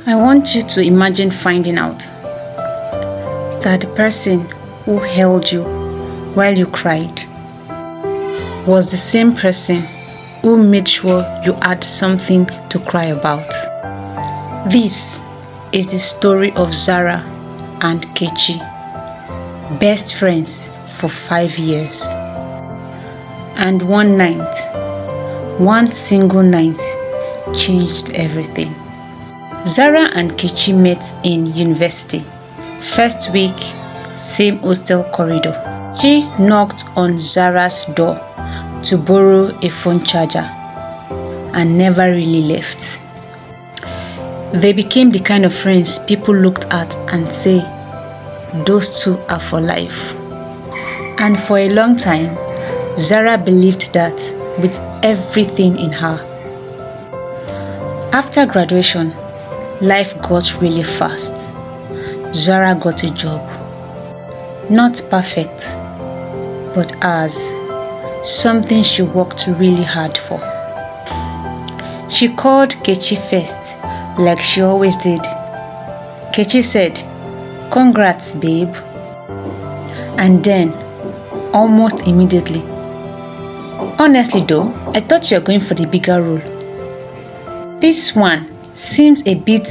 I want you to imagine finding out that the person who held you while you cried was the same person who made sure you had something to cry about. This is the story of Zara and Kechi, best friends for 5 years. And one single night, changed everything. Zara and Kechi met in university. First week, same hostel corridor. She knocked on Zara's door to borrow a phone charger and never really left. They became the kind of friends people looked at and say, those two are for life. And for a long time, Zara believed that with everything in her. After graduation, life got really fast. Zara got a job. Not perfect, but as something she worked really hard for. She called Kechi first, like she always did. Kechi said, "Congrats, babe." And then, almost immediately, "Honestly though, I thought you were going for the bigger role. This one seems a bit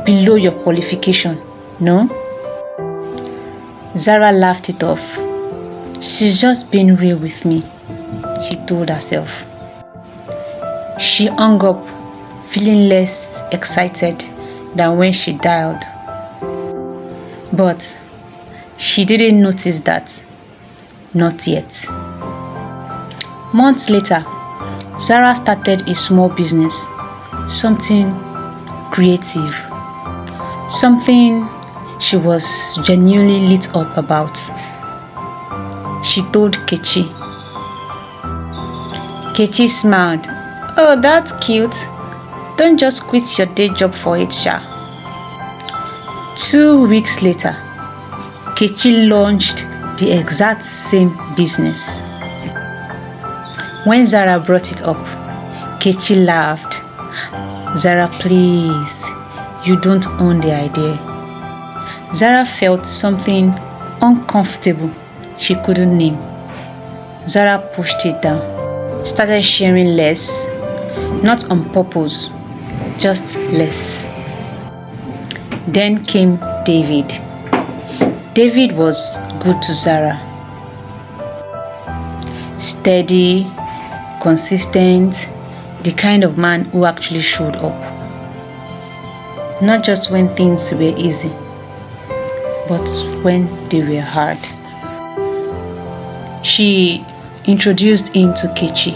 below your qualification, no?" Zara laughed it off. "She's just being real with me," she told herself. She hung up, feeling less excited than when she dialed. But she didn't notice that. Not yet. Months later, Zara started a small business, something creative, something she was genuinely lit up about. She told Kechi. Kechi smiled. "Oh, that's cute. Don't just quit your day job for it, Sha." 2 weeks later, Kechi launched the exact same business. When Zara brought it up, Kechi laughed. "Zara, please, you don't own the idea." Zara felt something uncomfortable she couldn't name. Zara pushed it down, started sharing less, not on purpose, just less. Then came David. David was good to Zara. Steady, consistent, the kind of man who actually showed up. Not just when things were easy, but when they were hard. She introduced him to Kechi.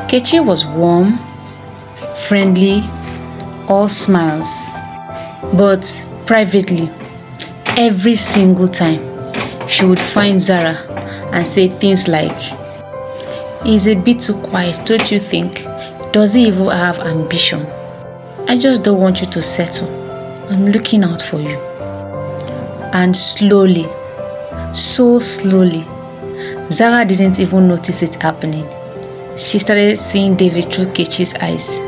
Kechi was warm, friendly, all smiles. But privately, every single time, she would find Zara and say things like, "He's a bit too quiet, don't you think? Does he even have ambition? I just don't want you to settle. I'm looking out for you." And slowly, so slowly, Zara didn't even notice it happening. She started seeing David through Kechi's eyes.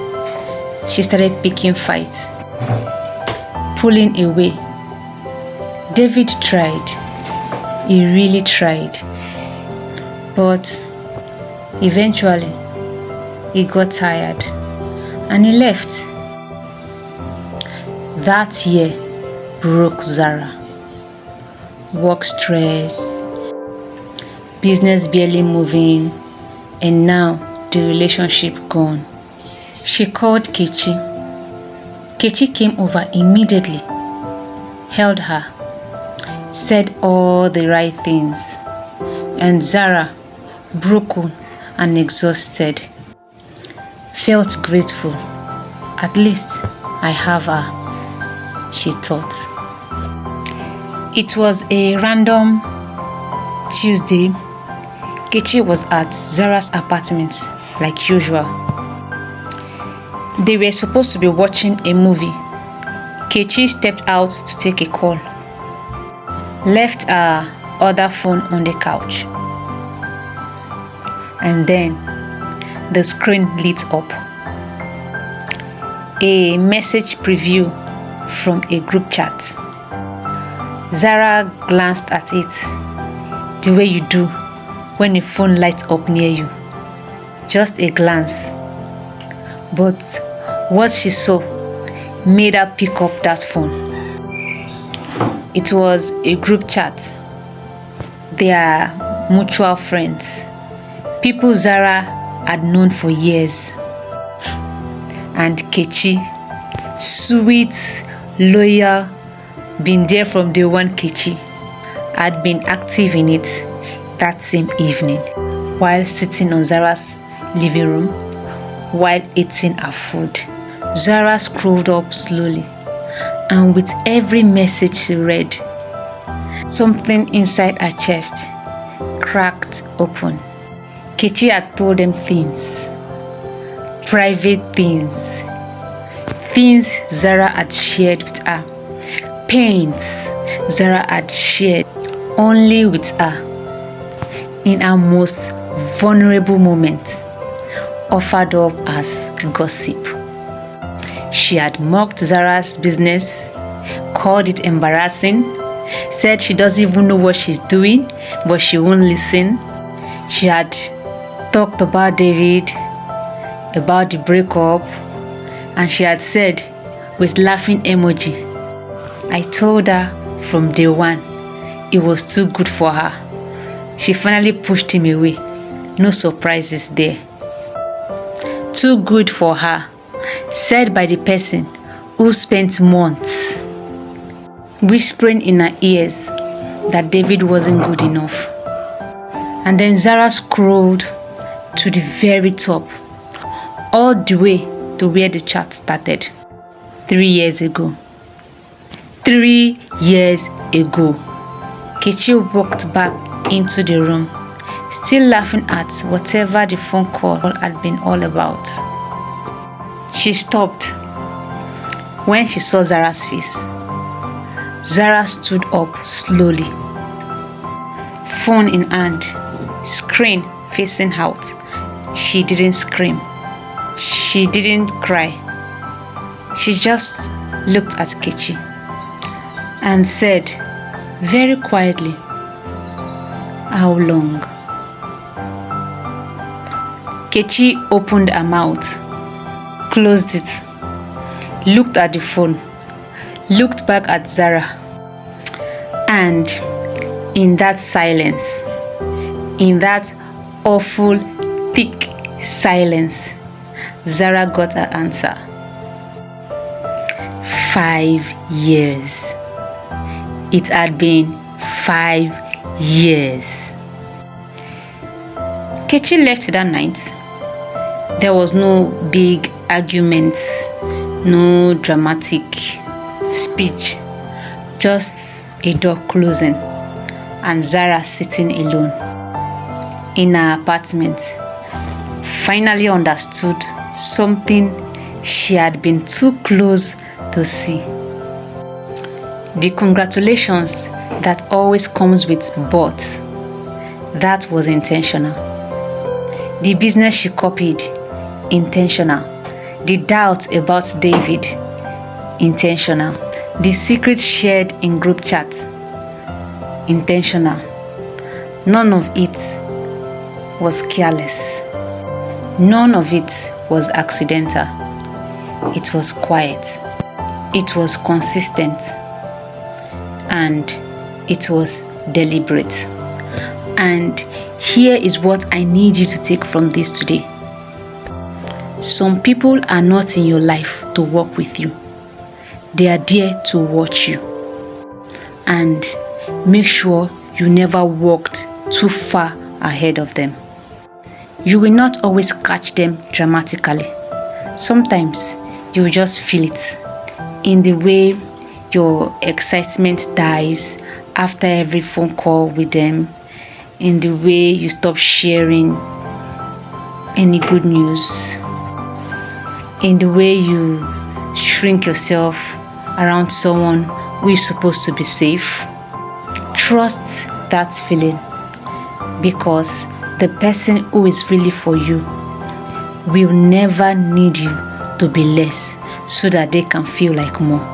She started picking fights, pulling away. David tried. He really tried. But eventually, he got tired and he left. That year broke Zara. Work stress, business barely moving, and now the relationship gone. She called Kechi. Kechi came over immediately, held her, said all the right things, and Zara, broken and exhausted, felt grateful. At least I have her, she thought. It was a random Tuesday. Kechi was at Zara's apartment like usual. They were supposed to be watching a movie. Kechi stepped out to take a call, left her other phone on the couch, and then the screen lit up. A message preview from a group chat. Zara glanced at it the way you do when a phone lights up near you. Just a glance. But what she saw made her pick up that phone. It was a group chat. They are mutual friends. People Zara had known for years. And Kechi, sweet, loyal, been there from day one Kechi, had been active in it that same evening while sitting on Zara's living room while eating her food. Zara scrolled up slowly, and with every message she read, something inside her chest cracked open. Kechi had told them things, private things Zara had shared with her, pains Zara had shared only with her in her most vulnerable moment, offered up as gossip. She had mocked Zara's business, called it embarrassing, said she doesn't even know what she's doing, but she won't listen. She had talked about David, about the breakup, and she had said with laughing emoji, I told her from day one it was too good for her. She finally pushed him away. No surprises there. Too good for her, said by the person who spent months whispering in her ears that David wasn't good enough. And then Zara scrolled to the very top, all the way to where the chat started. 3 years ago. 3 years ago. Kechi walked back into the room, still laughing at whatever the phone call had been all about. She stopped when she saw Zara's face. Zara stood up slowly, phone in hand, screen facing out. She didn't scream. She didn't cry. She just looked at Kechi and said very quietly, how long? Kechi opened her mouth, closed it, looked at the phone, looked back at Zara, and in that silence, in that awful, thick silence, Zara got her answer. 5 years. It had been 5 years. Kechi left that night. There was no big argument, no dramatic speech, just a door closing and Zara sitting alone in her apartment, finally understood something she had been too close to see. The congratulations that always comes with but, that was intentional. The business she copied, intentional. The doubt about David, intentional. The secrets shared in group chats, intentional. None of it was careless. None of it was accidental. It was quiet. It was consistent. And it was deliberate. And here is what I need you to take from this today. Some people are not in your life to work with you. They are there to watch you. And make sure you never walked too far ahead of them. You will not always catch them dramatically. Sometimes you will just feel it in the way your excitement dies after every phone call with them, in the way you stop sharing any good news, in the way you shrink yourself around someone who is supposed to be safe. Trust that feeling, because the person who is really for you will never need you to be less so that they can feel like more.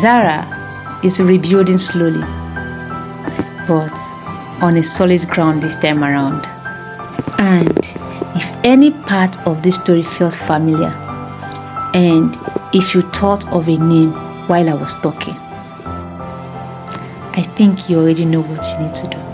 Zara is rebuilding slowly, but on a solid ground this time around. And if any part of this story felt familiar, and if you thought of a name while I was talking, I think you already know what you need to do.